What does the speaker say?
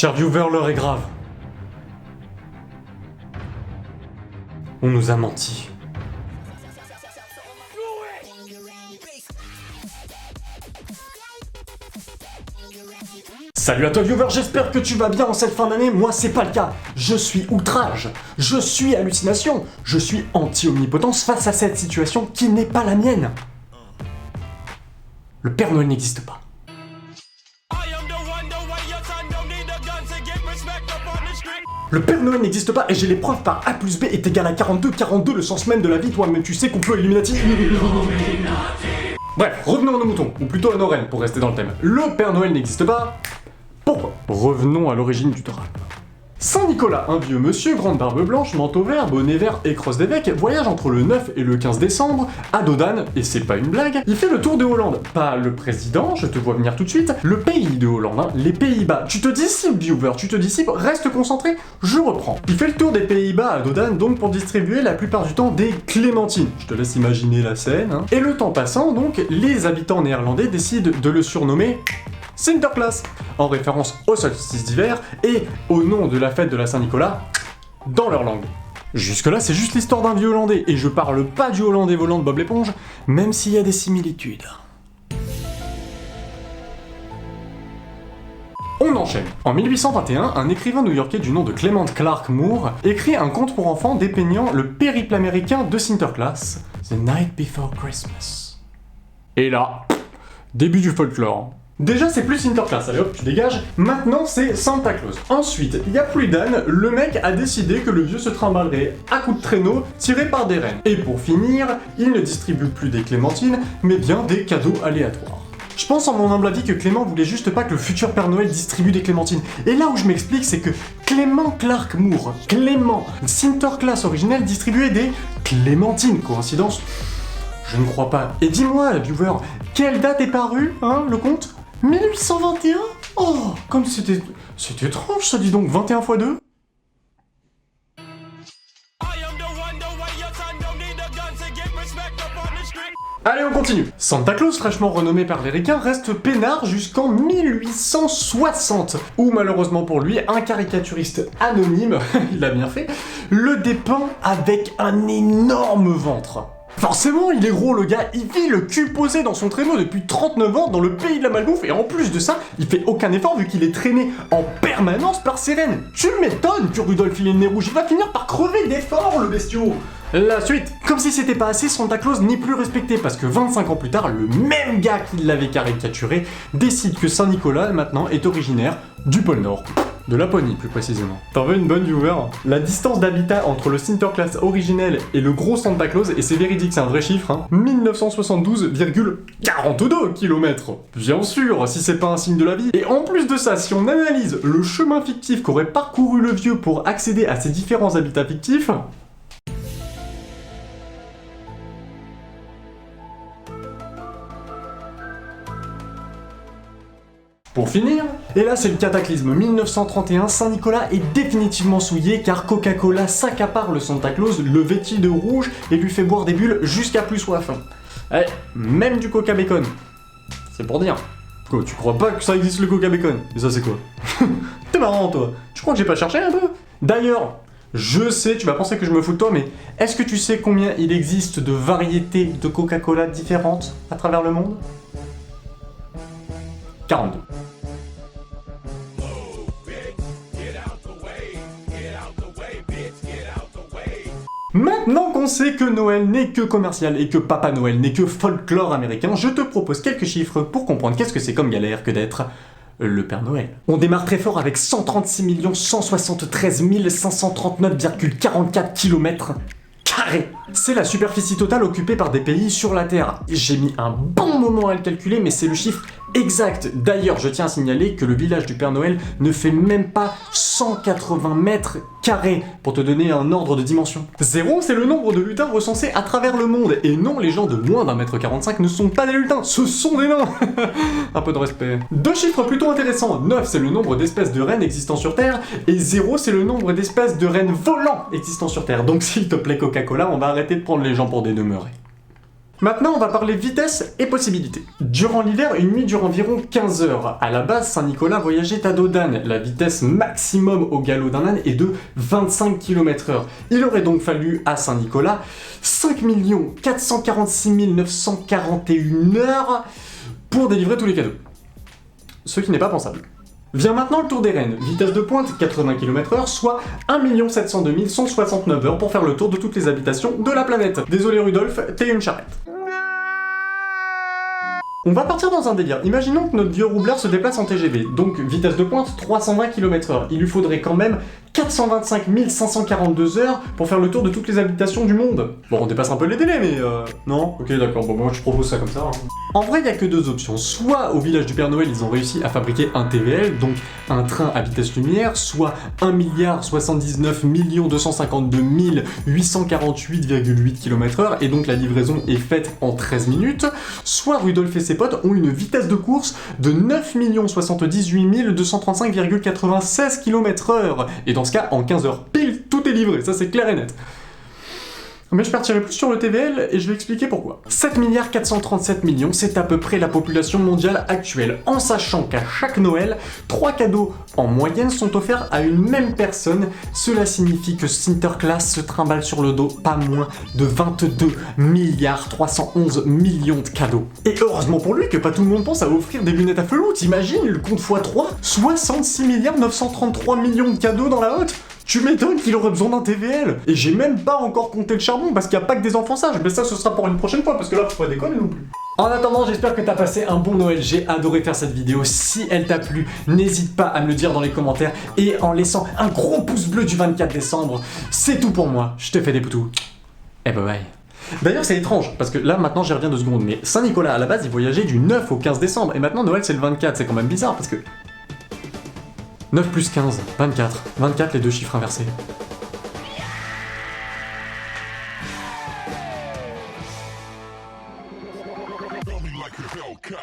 Cher viewer, l'heure est grave. On nous a menti. Salut à toi viewer, j'espère que tu vas bien en cette fin d'année. Moi c'est pas le cas. Je suis outrage, je suis hallucination, je suis anti-omnipotence face à cette situation qui n'est pas la mienne. Le Père Noël n'existe pas. Le Père Noël n'existe pas et j'ai les preuves par A plus B est égal à 42, 42 le sens même de la vie, toi mais tu sais qu'on peut Illuminati. Bref, revenons à nos moutons, ou plutôt à nos rennes pour rester dans le thème. Le Père Noël n'existe pas. Pourquoi ? Revenons à l'origine du drame. Saint Nicolas, un vieux monsieur, grande barbe blanche, manteau vert, bonnet vert et crosse d'évêque, voyage entre le 9 et le 15 décembre à Dodane, et c'est pas une blague, il fait le tour de Hollande. Pas le président, je te vois venir tout de suite, le pays de Hollande, hein, les Pays-Bas. Tu te dissipes, viewer, tu te dissipes, reste concentré, je reprends. Il fait le tour des Pays-Bas à Dodane, donc pour distribuer la plupart du temps des clémentines. Je te laisse imaginer la scène, hein. Et le temps passant, donc, les habitants néerlandais décident de le surnommer Sinterklaas, en référence au solstice d'hiver et au nom de la fête de la Saint-Nicolas dans leur langue. Jusque-là, c'est juste l'histoire d'un vieux hollandais, et je parle pas du hollandais volant de Bob l'éponge, même s'il y a des similitudes. On enchaîne. En 1821, un écrivain new-yorkais du nom de Clement Clark Moore écrit un conte pour enfants dépeignant le périple américain de Sinterklaas, The Night Before Christmas. Et là, début du folklore. Déjà, c'est plus Sinterklaas, allez hop, tu dégages. Maintenant, c'est Santa Claus. Ensuite, il y a plus d'âne, le mec a décidé que le vieux se trimballerait à coups de traîneau tiré par des rennes. Et pour finir, il ne distribue plus des clémentines, mais bien des cadeaux aléatoires. Je pense en mon humble avis que Clément voulait juste pas que le futur Père Noël distribue des clémentines. Et là où je m'explique, c'est que Clement Clark Moore, Clément, Sinterklaas originel distribuait des clémentines. Coïncidence ? Je ne crois pas. Et dis-moi, viewer, quelle date est parue, hein, le conte ? 1821 ? Oh, comme c'était étrange ça, dis donc, 21 x 2 ? Allez, on continue. Santa Claus, fraîchement renommé par les ricains, reste peinard jusqu'en 1860, où malheureusement pour lui, un caricaturiste anonyme, il a bien fait, le dépeint avec un énorme ventre. Forcément, il est gros le gars, il vit le cul posé dans son traîneau depuis 39 ans dans le pays de la malbouffe et en plus de ça, il fait aucun effort vu qu'il est traîné en permanence par ses rennes. Tu m'étonnes que Rudolph il ait le nez rouge, il va finir par crever d'effort le bestiau. La suite. Comme si c'était pas assez, Santa Claus n'est plus respecté parce que 25 ans plus tard, le même gars qui l'avait caricaturé décide que Saint Nicolas maintenant est originaire du pôle Nord. De Laponie, plus précisément. T'en veux une bonne viewer ? La distance d'habitat entre le Sinterklaas originel et le gros Santa Claus, et c'est véridique, c'est un vrai chiffre, hein, 1972,42 km. Bien sûr, si c'est pas un signe de la vie. Et en plus de ça, si on analyse le chemin fictif qu'aurait parcouru le vieux pour accéder à ces différents habitats fictifs, pour finir, et là c'est le cataclysme, 1931, Saint-Nicolas est définitivement souillé car Coca-Cola s'accapare le Santa Claus, le vêtit de rouge et lui fait boire des bulles jusqu'à plus soif. Eh, même du Coca Bacon. C'est pour dire. Quoi, tu crois pas que ça existe le Coca Bacon ? Et ça c'est quoi ? T'es marrant toi. Tu crois que j'ai pas cherché un peu ? D'ailleurs, je sais, tu vas penser que je me fous de toi, mais est-ce que tu sais combien il existe de variétés de Coca-Cola différentes à travers le monde ? 42. Maintenant qu'on sait que Noël n'est que commercial et que Papa Noël n'est que folklore américain, je te propose quelques chiffres pour comprendre qu'est-ce que c'est comme galère que d'être le Père Noël. On démarre très fort avec 136 173 539,44 km². C'est la superficie totale occupée par des pays sur la Terre. J'ai mis un bon moment à le calculer, mais c'est le chiffre exact. D'ailleurs, je tiens à signaler que le village du Père Noël ne fait même pas 180 mètres carrés, pour te donner un ordre de dimension. 0, c'est le nombre de lutins recensés à travers le monde. Et non, les gens de moins d'1,45 m ne sont pas des lutins, ce sont des nains. Un peu de respect. Deux chiffres plutôt intéressants. 9, c'est le nombre d'espèces de rennes existant sur Terre. Et 0, c'est le nombre d'espèces de rennes volants existant sur Terre. Donc s'il te plaît Coca-Cola, on va arrêter de prendre les gens pour des demeurés. Maintenant, on va parler vitesse et possibilités. Durant l'hiver, une nuit dure environ 15 heures. À la base, Saint-Nicolas voyageait à dos d'âne. La vitesse maximum au galop d'un âne est de 25 km/h. Il aurait donc fallu à Saint-Nicolas 5 446 941 heures pour délivrer tous les cadeaux. Ce qui n'est pas pensable. Vient maintenant le tour des rennes. Vitesse de pointe 80 km/h, soit 1 702 169 heures pour faire le tour de toutes les habitations de la planète. Désolé Rudolf, t'es une charrette. On va partir dans un délire. Imaginons que notre vieux roublard se déplace en TGV, donc vitesse de pointe 320 km/h. Il lui faudrait quand même 425 542 heures pour faire le tour de toutes les habitations du monde. Bon, on dépasse un peu les délais, mais non. Ok, d'accord, bon, moi je propose ça comme ça. En vrai, il n'y a que deux options. Soit au village du Père Noël, ils ont réussi à fabriquer un TVL, donc un train à vitesse lumière, soit 1 79 252 848,8 km/h, et donc la livraison est faite en 13 minutes. Soit Rudolf et ses potes ont une vitesse de course de 9 78 235,96 km/h. Et dans ce cas, en 15 heures pile, tout est livré, ça c'est clair et net. Mais je partirai plus sur le TVL et je vais expliquer pourquoi. 7 437 millions, c'est à peu près la population mondiale actuelle, en sachant qu'à chaque Noël, 3 cadeaux en moyenne sont offerts à une même personne. Cela signifie que Sinterklaas se trimballe sur le dos pas moins de 22 311 millions de cadeaux. Et heureusement pour lui que pas tout le monde pense à offrir des lunettes à feu, t'imagines le compte x3 ? 66 933 millions de cadeaux dans la hotte. Tu m'étonnes qu'il aurait besoin d'un TVL. Et j'ai même pas encore compté le charbon parce qu'il n'y a pas que des enfonçages, mais ça ce sera pour une prochaine fois parce que là faut pas déconner non plus. En attendant, j'espère que t'as passé un bon Noël, j'ai adoré faire cette vidéo. Si elle t'a plu, n'hésite pas à me le dire dans les commentaires et en laissant un gros pouce bleu du 24 décembre. C'est tout pour moi, je te fais des poutous. Et bye bye. D'ailleurs c'est étrange, parce que là maintenant j'y reviens 2 secondes, mais Saint-Nicolas à la base il voyageait du 9 au 15 décembre, et maintenant Noël c'est le 24, c'est quand même bizarre parce que... 9 plus 15, 24. 24 les deux chiffres inversés. Like a Hellcat.